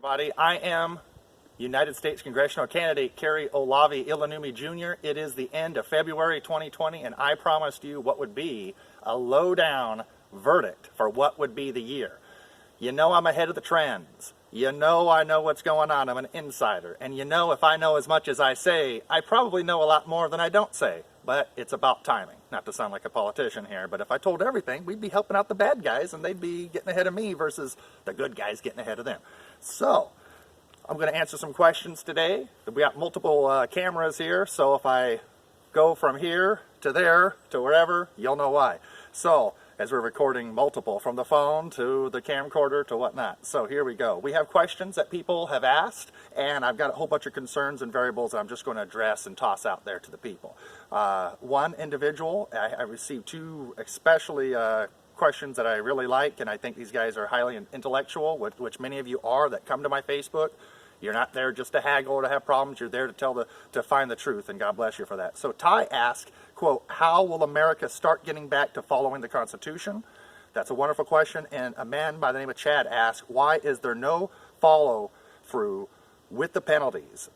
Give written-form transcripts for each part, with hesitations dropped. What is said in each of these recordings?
Everybody, I am United States Congressional Candidate KARI Ilonummi Jr. It is the end of February 2020, and I promised you what would be a lowdown verdict for what would be the year. You know I'm ahead of the trends. You know I know what's going on. I'm an insider. And you know if I know as much as I say, I probably know a lot more than I don't say. But it's about timing. Not to sound like a politician here, but if I told everything, we'd be helping out the bad guys and they'd be getting ahead of me versus the good guys getting ahead of them. So, I'm going to answer some questions today. We got multiple cameras here, so if I go from here to there to wherever, you'll know why. So, as we're recording multiple, from the phone to the camcorder to whatnot. So here we go. We have questions that people have asked, and I've got a whole bunch of concerns and variables that I'm just going to address and toss out there to the people. One individual, I received two especially questions that I really like, and I think these guys are highly intellectual, which many of you are that come to my Facebook. You're not there just to haggle or to have problems. You're there to find the truth, and God bless you for that. So Ty asked, quote, how will America start getting back to following the Constitution? That's a wonderful question. And a man by the name of Chad asked, why is there no follow through with the penalties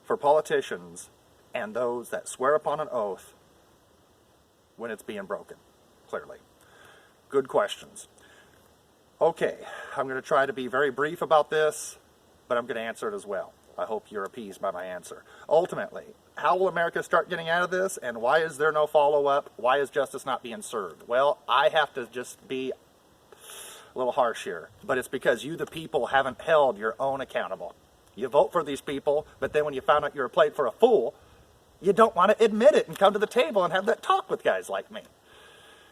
for politicians and those that swear upon an oath when it's being broken? Clearly. Good questions. Okay, I'm going to try to be very brief about this, but I'm going to answer it as well. I hope you're appeased by my answer. Ultimately, how will America start getting out of this, and why is there no follow-up? Why is justice not being served? Well, I have to just be a little harsh here, but it's because you, the people, haven't held your own accountable. You vote for these people, but then when you found out you were played for a fool, you don't want to admit it and come to the table and have that talk with guys like me.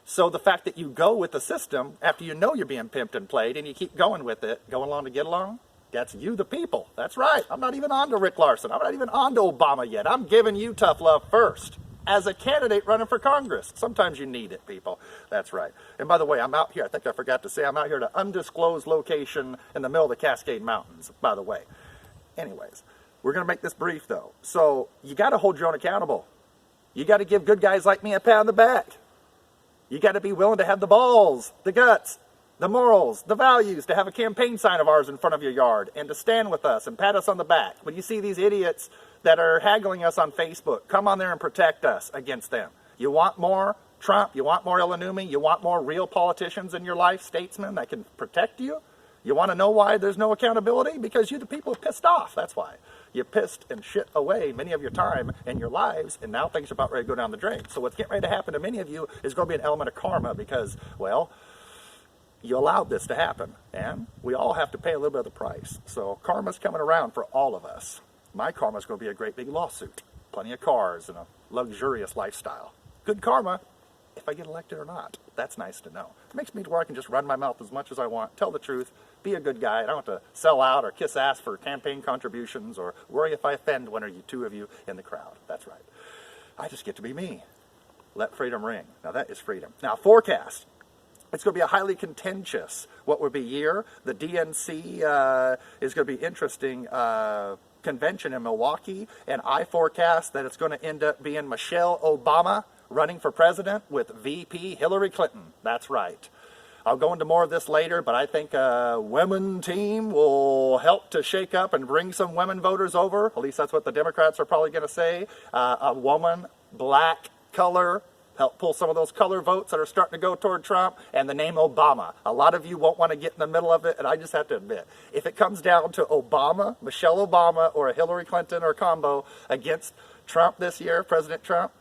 So the fact that you go with the system after you know you're being pimped and played and you keep going with it, going along to get along, that's you, the people. That's right. I'm not even on to Rick Larson. I'm not even on to Obama yet. I'm giving you tough love first as a candidate running for Congress. Sometimes you need it, people. That's right. And by the way, I'm out here. I think I forgot to say I'm out here at an undisclosed location in the middle of the Cascade Mountains, by the way. Anyways, we're going to make this brief, though. So you got to hold your own accountable. You got to give good guys like me a pat on the back. You got to be willing to have the balls, the guts, the morals, the values, to have a campaign sign of ours in front of your yard and to stand with us and pat us on the back. When you see these idiots that are haggling us on Facebook, come on there and protect us against them. You want more Trump, you want more Ilonummi, you want more real politicians in your life, statesmen that can protect you? You want to know why there's no accountability? Because you, the people, are pissed off. That's why. You pissed and shit away many of your time and your lives, and now things are about ready to go down the drain. So what's getting ready to happen to many of you is going to be an element of karma because, well, you allowed this to happen, and we all have to pay a little bit of the price. So karma's coming around for all of us. My karma's going to be a great big lawsuit, plenty of cars, and a luxurious lifestyle. Good karma, if I get elected or not. That's nice to know. It makes me to where I can just run my mouth as much as I want, tell the truth, be a good guy. I don't have to sell out or kiss ass for campaign contributions or worry if I offend one or two of you in the crowd. That's right. I just get to be me. Let freedom ring. Now that is freedom. Now forecast. It's going to be a highly contentious, what would be year. The DNC is going to be interesting convention in Milwaukee, and I forecast that it's going to end up being Michelle Obama running for president with VP Hillary Clinton. That's right. I'll go into more of this later, but I think a women team will help to shake up and bring some women voters over. At least that's what the Democrats are probably going to say. A woman, black, color, help pull some of those color votes that are starting to go toward Trump, and the name Obama. A lot of you won't want to get in the middle of it, and I just have to admit, if it comes down to Obama, Michelle Obama, or a Hillary Clinton or combo against Trump this year, President Trump,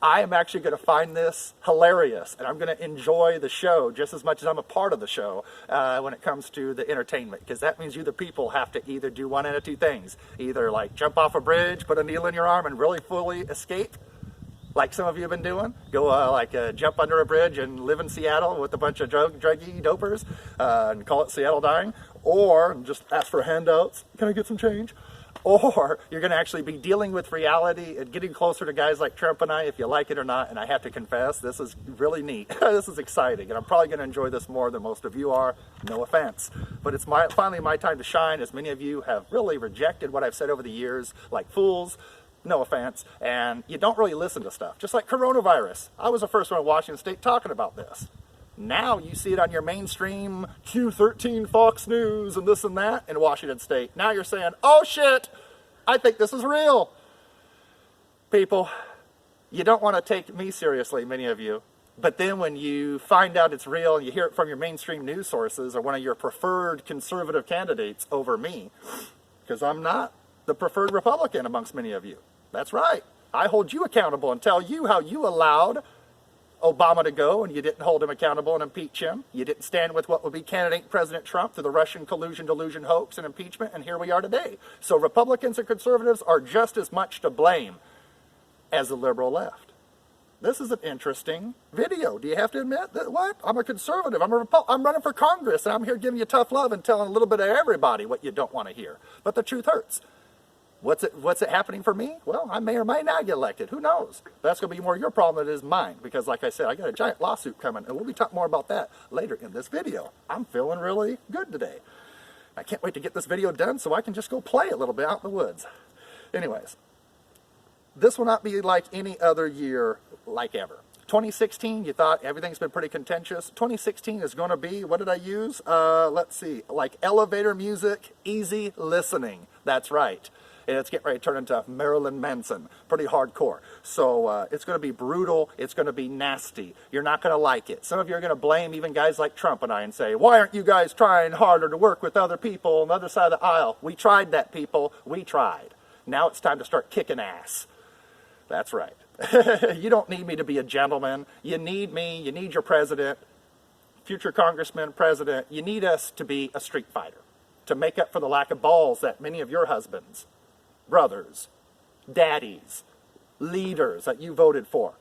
I am actually going to find this hilarious, and I'm going to enjoy the show just as much as I'm a part of the show when it comes to the entertainment, because that means you, the people, have to either do one of two things. Either like jump off a bridge, put a needle in your arm, and really fully escape, like some of you have been doing. Go jump under a bridge and live in Seattle with a bunch of druggy dopers and call it Seattle dying, or just ask for handouts. Can I get some change? Or you're going to actually be dealing with reality and getting closer to guys like Trump and I, if you like it or not. And I have to confess, this is really neat. This is exciting. And I'm probably going to enjoy this more than most of you are. No offense. But it's finally my time to shine, as many of you have really rejected what I've said over the years, like fools. No offense. And you don't really listen to stuff. Just like coronavirus. I was the first one in Washington State talking about this. Now you see it on your mainstream Q13 Fox News and this and that in Washington State. Now you're saying, oh shit, I think this is real. People, you don't want to take me seriously, many of you. But then when you find out it's real and you hear it from your mainstream news sources or one of your preferred conservative candidates over me, because I'm not the preferred Republican amongst many of you. That's right. I hold you accountable and tell you how you allowed Obama to go and you didn't hold him accountable and impeach him. You didn't stand with what would be candidate President Trump through the Russian collusion, delusion, hoax, and impeachment, and here we are today. So Republicans and conservatives are just as much to blame as the liberal left. This is an interesting video. Do you have to admit that what? I'm a conservative. I'm running for Congress, and I'm here giving you tough love and telling a little bit of everybody what you don't want to hear. But the truth hurts. What's it happening for me? Well, I may or may not get elected. Who knows? That's going to be more your problem than it is mine. Because like I said, I got a giant lawsuit coming, and we'll be talking more about that later in this video. I'm feeling really good today. I can't wait to get this video done so I can just go play a little bit out in the woods. Anyways, this will not be like any other year like ever. 2016, you thought everything's been pretty contentious. 2016 is going to be, what did I use? Let's see, like elevator music, easy listening. That's right. And it's getting ready to turn into Marilyn Manson. Pretty hardcore. So it's going to be brutal. It's going to be nasty. You're not going to like it. Some of you are going to blame even guys like Trump and I and say, why aren't you guys trying harder to work with other people on the other side of the aisle? We tried that, people. We tried. Now it's time to start kicking ass. That's right. You don't need me to be a gentleman. You need me. You need your president, future congressman, president. You need us to be a street fighter, to make up for the lack of balls that many of your husbands, brothers, daddies, leaders that you voted for.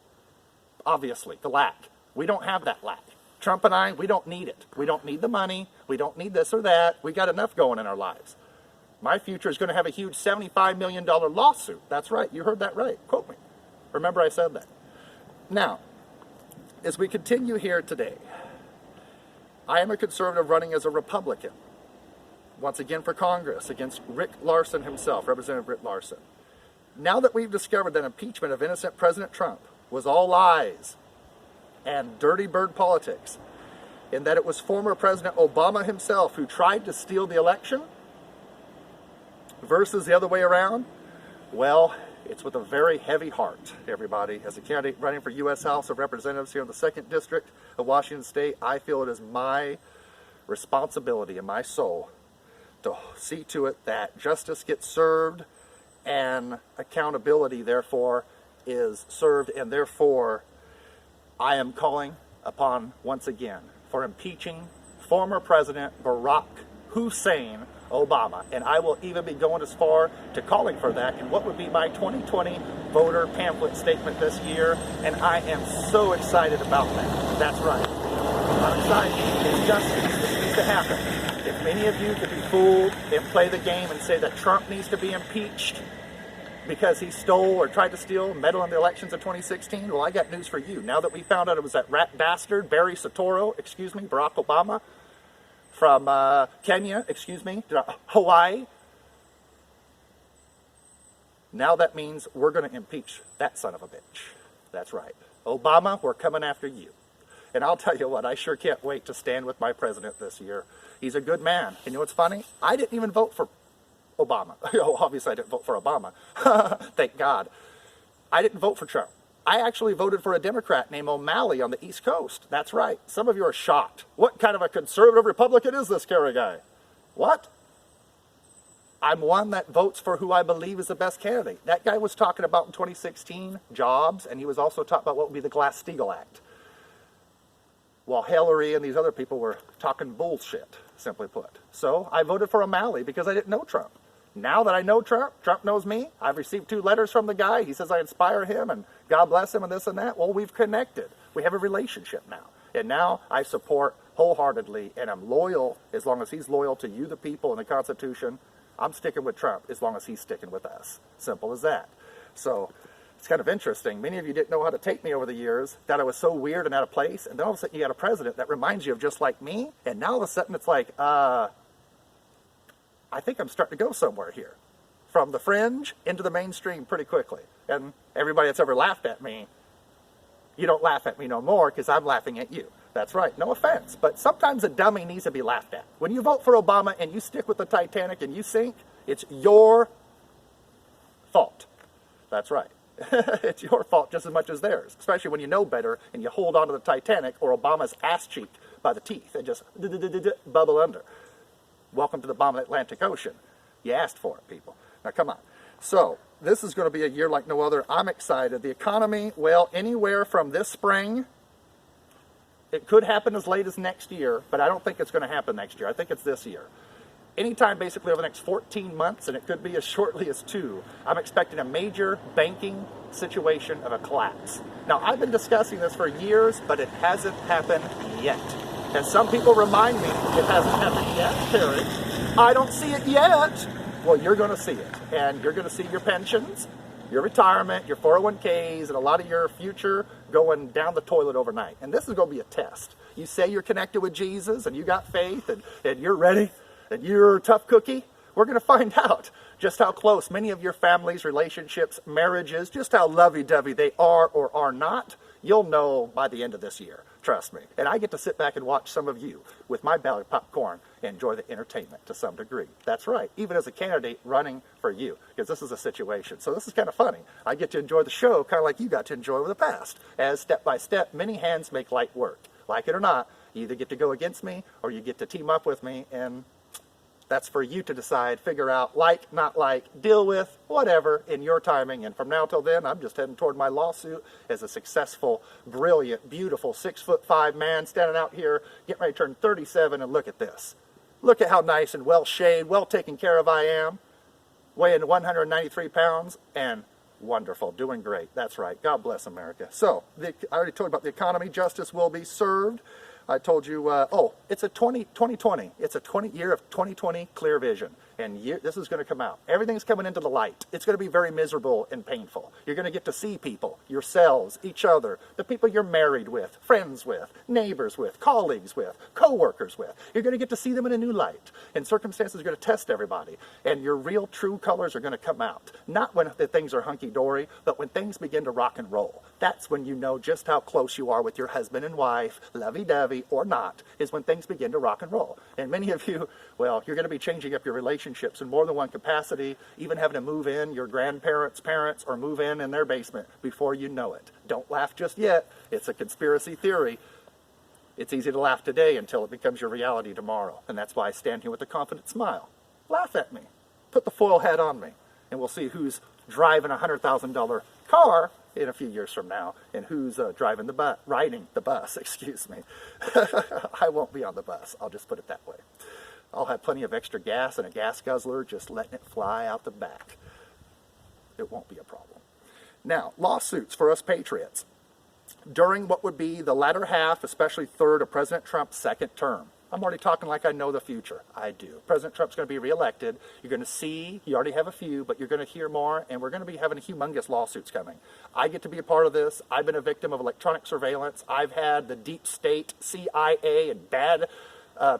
Obviously, the lack. We don't have that lack. Trump and I, we don't need it. We don't need the money. We don't need this or that. We got enough going in our lives. My future is going to have a huge $75 million lawsuit. That's right. You heard that right. Quote me. Remember I said that. Now, as we continue here today, I am a conservative running as a Republican. Once again for Congress against Rick Larsen himself, Representative Rick Larsen. Now that we've discovered that impeachment of innocent President Trump was all lies and dirty bird politics, and that it was former President Obama himself who tried to steal the election versus the other way around, well, it's with a very heavy heart, everybody. As a candidate running for U.S. House of Representatives here in the 2nd District of Washington State, I feel it is my responsibility in my soul to see to it that justice gets served and accountability, therefore, is served. And therefore, I am calling upon, once again, for impeaching former President Barack Hussein Obama. And I will even be going as far to calling for that in what would be my 2020 voter pamphlet statement this year. And I am so excited about that. That's right. I'm excited. It's justice. This needs to happen. If many of you could be fooled and play the game and say that Trump needs to be impeached because he stole or tried to steal, meddle in the elections of 2016, well, I got news for you. Now that we found out it was that rat bastard, Barack Obama, from Kenya, Hawaii. Now that means we're going to impeach that son of a bitch. That's right. Obama, we're coming after you. And I'll tell you what, I sure can't wait to stand with my president this year. He's a good man. And you know what's funny? I didn't even vote for Obama. Obviously, I didn't vote for Obama. Thank God. I didn't vote for Trump. I actually voted for a Democrat named O'Malley on the East Coast. That's right. Some of you are shocked. What kind of a conservative Republican is this KARI guy? What? I'm one that votes for who I believe is the best candidate. That guy was talking about in 2016 jobs, and he was also talking about what would be the Glass-Steagall Act. While Hillary and these other people were talking bullshit, simply put. So I voted for O'Malley because I didn't know Trump. Now that I know Trump, Trump knows me. I've received 2 letters from the guy. He says I inspire him and God bless him and this and that. Well, we've connected. We have a relationship now. And now I support wholeheartedly and I'm loyal as long as he's loyal to you, the people, and the Constitution. I'm sticking with Trump as long as he's sticking with us. Simple as that. So it's kind of interesting. Many of you didn't know how to take me over the years, that I was so weird and out of place. And then all of a sudden you got a president that reminds you of just like me. And now all of a sudden it's like, I think I'm starting to go somewhere here. From the fringe into the mainstream pretty quickly. And everybody that's ever laughed at me, you don't laugh at me no more because I'm laughing at you. That's right, no offense, but sometimes a dummy needs to be laughed at. When you vote for Obama and you stick with the Titanic and you sink, it's your fault. That's right. It's your fault just as much as theirs, especially when you know better and you hold on to the Titanic or Obama's ass cheek by the teeth and just bubble under. Welcome to the bottom of the Atlantic Ocean. You asked for it, people. Now, come on. So, this is going to be a year like no other. I'm excited. The economy, well, anywhere from this spring, it could happen as late as next year, but I don't think it's going to happen next year. I think it's this year. Anytime basically over the next 14 months, and it could be as shortly as 2, I'm expecting a major banking situation of a collapse. Now, I've been discussing this for years, but it hasn't happened yet. And some people remind me it hasn't happened yet, Terry. I don't see it yet. Well, you're going to see it. And you're going to see your pensions, your retirement, your 401ks, and a lot of your future going down the toilet overnight. And this is going to be a test. You say you're connected with Jesus, and you got faith, and you're ready, and you're a tough cookie. We're going to find out just how close many of your families, relationships, marriages, just how lovey-dovey they are or are not. You'll know by the end of this year. Trust me. And I get to sit back and watch some of you with my belly popcorn and enjoy the entertainment to some degree. That's right. Even as a candidate running for you, because this is a situation. So this is kind of funny. I get to enjoy the show kind of like you got to enjoy over the past. As step by step, many hands make light work. Like it or not, you either get to go against me or you get to team up with me, and that's for you to decide, figure out, like, not like, deal with, whatever, in your timing. And from now till then, I'm just heading toward my lawsuit as a successful, brilliant, beautiful 6'5" man standing out here, getting ready to turn 37, and look at this. Look at how nice and well shaved, well taken care of I am, weighing 193 pounds, and wonderful, doing great. That's right. God bless America. So, I already told you about the economy. Justice will be served. I told you, it's a 2020. It's a year of 2020 clear vision. And this is going to come out. Everything's coming into the light. It's going to be very miserable and painful. You're going to get to see people, yourselves, each other, the people you're married with, friends with, neighbors with, colleagues with, co-workers with. You're going to get to see them in a new light. And circumstances are going to test everybody. And your real, true colors are going to come out. Not when the things are hunky-dory, but when things begin to rock and roll. That's when you know just how close you are with your husband and wife, lovey-dovey or not, is when things begin to rock and roll. And many of you, well, you're going to be changing up your relationships in more than one capacity, even having to move in your grandparents' parents or move in their basement before you know it. Don't laugh just yet. It's a conspiracy theory. It's easy to laugh today until it becomes your reality tomorrow. And that's why I stand here with a confident smile. Laugh at me. Put the foil hat on me. And we'll see who's driving a $100,000 car in a few years from now, and who's riding the bus, excuse me. I won't be on the bus. I'll just put it that way. I'll have plenty of extra gas and a gas guzzler, just letting it fly out the back. It won't be a problem. Now, lawsuits for us patriots. During what would be the latter half, especially third, of President Trump's second term. I'm already talking like I know the future. I do. President Trump's going to be reelected. You're going to see, you already have a few, but you're going to hear more, and we're going to be having humongous lawsuits coming. I get to be a part of this. I've been a victim of electronic surveillance. I've had the deep state, CIA, and bad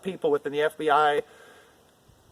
people within the FBI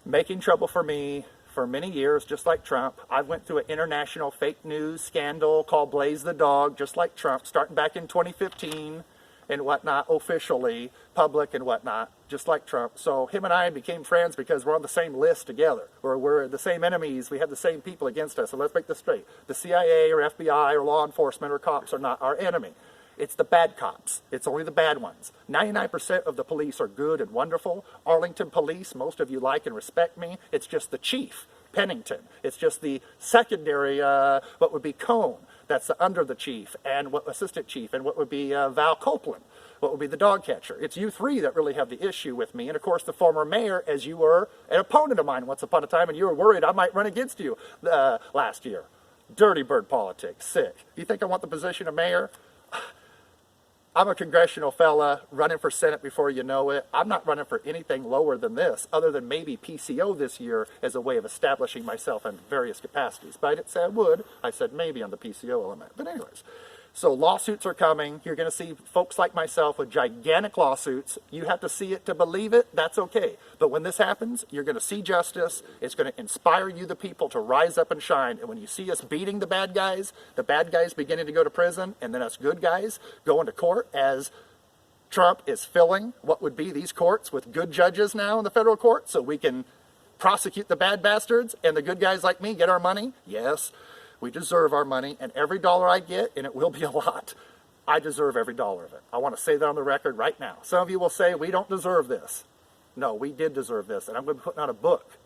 making trouble for me for many years, just like Trump. I went through an international fake news scandal called Blaze the Dog, just like Trump, starting back in 2015 and whatnot, officially, public and whatnot, just like Trump. So him and I became friends because we're on the same list together, or we're the same enemies. We have the same people against us. So let's make this straight. The CIA or FBI or law enforcement or cops are not our enemy. It's the bad cops. It's only the bad ones. 99% of the police are good and wonderful. Arlington police, most of you like and respect me. It's just the chief, Pennington. It's just the secondary, what would be Cone. That's under the chief and what assistant chief, and what would be Val Copeland, what would be the dog catcher. It's you three that really have the issue with me. And of course the former mayor, as you were an opponent of mine once upon a time, and you were worried I might run against you last year. Dirty bird politics, sick. You think I want the position of mayor? I'm a congressional fella running for Senate before you know it. I'm not running for anything lower than this, other than maybe PCO this year as a way of establishing myself in various capacities. But I didn't say I would. I said maybe on the PCO element. But anyways, so lawsuits are coming. You're going to see folks like myself with gigantic lawsuits. You have to see it to believe it. That's okay. But when this happens, you're going to see justice. It's going to inspire you, the people, to rise up and shine. And when you see us beating the bad guys beginning to go to prison, and then us good guys going to court as Trump is filling what would be these courts with good judges now in the federal court so we can prosecute the bad bastards and the good guys like me get our money? Yes, we deserve our money, and every dollar I get, and it will be a lot, I deserve every dollar of it. I want to say that on the record right now. Some of you will say, we don't deserve this. No, we did deserve this, and I'm going to be putting out a book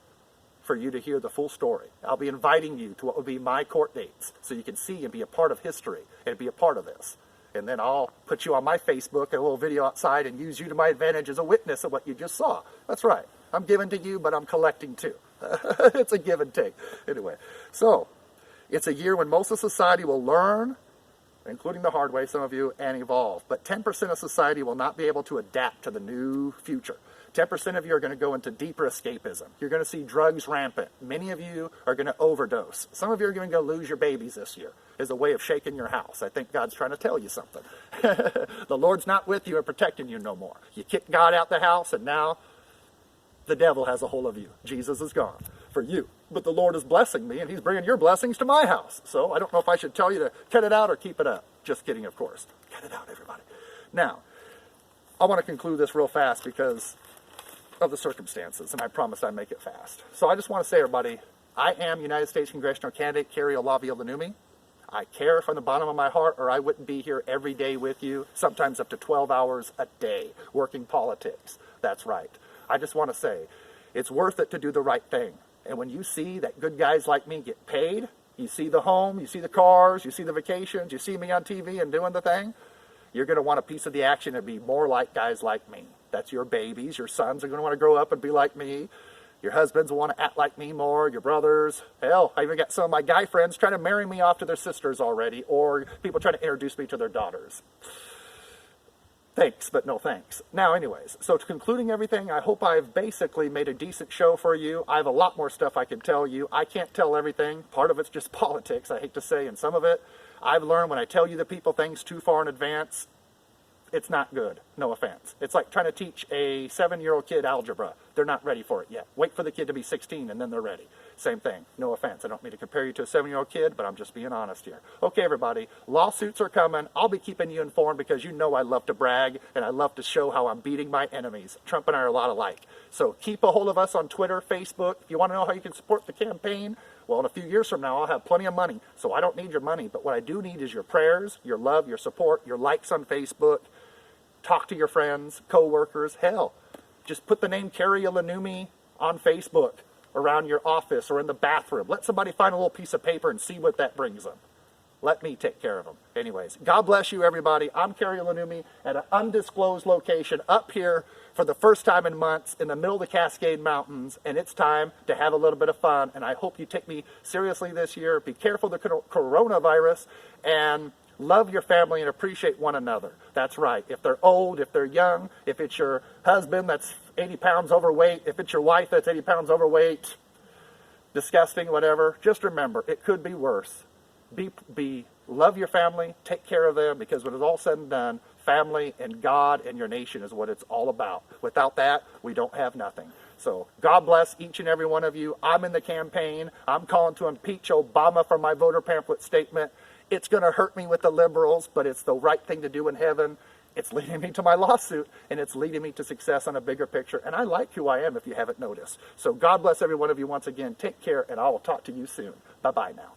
for you to hear the full story. I'll be inviting you to what would be my court dates so you can see and be a part of history and be a part of this. And then I'll put you on my Facebook, a little video outside, and use you to my advantage as a witness of what you just saw. That's right. I'm giving to you, but I'm collecting too. It's a give and take. Anyway, so it's a year when most of society will learn, including the hard way, some of you, and evolve. But 10% of society will not be able to adapt to the new future. 10% of you are going to go into deeper escapism. You're going to see drugs rampant. Many of you are going to overdose. Some of you are going to go lose your babies this year as a way of shaking your house. I think God's trying to tell you something. The Lord's not with you and protecting you no more. You kicked God out the house, and now the devil has a hold of you. Jesus is gone for you. But the Lord is blessing me, and he's bringing your blessings to my house. So I don't know if I should tell you to cut it out or keep it up. Just kidding, of course. Cut it out, everybody. Now, I want to conclude this real fast because of the circumstances, and I promised I'd make it fast. So I just want to say, everybody, I am United States Congressional Candidate KARI Ilonummi. I care from the bottom of my heart, or I wouldn't be here every day with you, sometimes up to 12 hours a day, working politics. That's right. I just want to say, it's worth it to do the right thing. And when you see that good guys like me get paid, you see the home, you see the cars, you see the vacations, you see me on TV and doing the thing, you're going to want a piece of the action and be more like guys like me. That's your babies. Your sons are going to want to grow up and be like me. Your husbands will want to act like me more. Your brothers. Hell, I even got some of my guy friends trying to marry me off to their sisters already, or people trying to introduce me to their daughters. Thanks, but no thanks. Now, anyways, so to concluding everything, I hope I've basically made a decent show for you. I have a lot more stuff I can tell you. I can't tell everything. Part of it's just politics, I hate to say, and some of it, I've learned when I tell you the people things too far in advance, it's not good. No offense. It's like trying to teach a 7-year-old kid algebra. They're not ready for it yet. Wait for the kid to be 16 and then they're ready. Same thing. No offense. I don't mean to compare you to a 7-year-old kid, but I'm just being honest here. Okay, everybody. Lawsuits are coming. I'll be keeping you informed because you know I love to brag and I love to show how I'm beating my enemies. Trump and I are a lot alike. So keep a hold of us on Twitter, Facebook. If you want to know how you can support the campaign, well, in a few years from now, I'll have plenty of money. So I don't need your money. But what I do need is your prayers, your love, your support, your likes on Facebook. Talk to your friends, co-workers. Hell, just put the name KARI Ilonummi on Facebook around your office or in the bathroom. Let somebody find a little piece of paper and see what that brings them. Let me take care of them. Anyways, God bless you, everybody. I'm KARI Ilonummi at an undisclosed location up here for the first time in months in the middle of the Cascade Mountains, and it's time to have a little bit of fun, and I hope you take me seriously this year. Be careful of the coronavirus, and love your family and appreciate one another. That's right. If they're old, if they're young, if it's your husband that's 80 pounds overweight, if it's your wife that's 80 pounds overweight, disgusting, whatever, just remember, it could be worse. Love your family, take care of them, because when it's all said and done, family and God and your nation is what it's all about. Without that, we don't have nothing. So God bless each and every one of you. I'm in the campaign. I'm calling to impeach Obama for my voter pamphlet statement. It's going to hurt me with the liberals, but it's the right thing to do in heaven. It's leading me to my lawsuit, and it's leading me to success on a bigger picture. And I like who I am, if you haven't noticed. So God bless every one of you once again. Take care, and I will talk to you soon. Bye-bye now.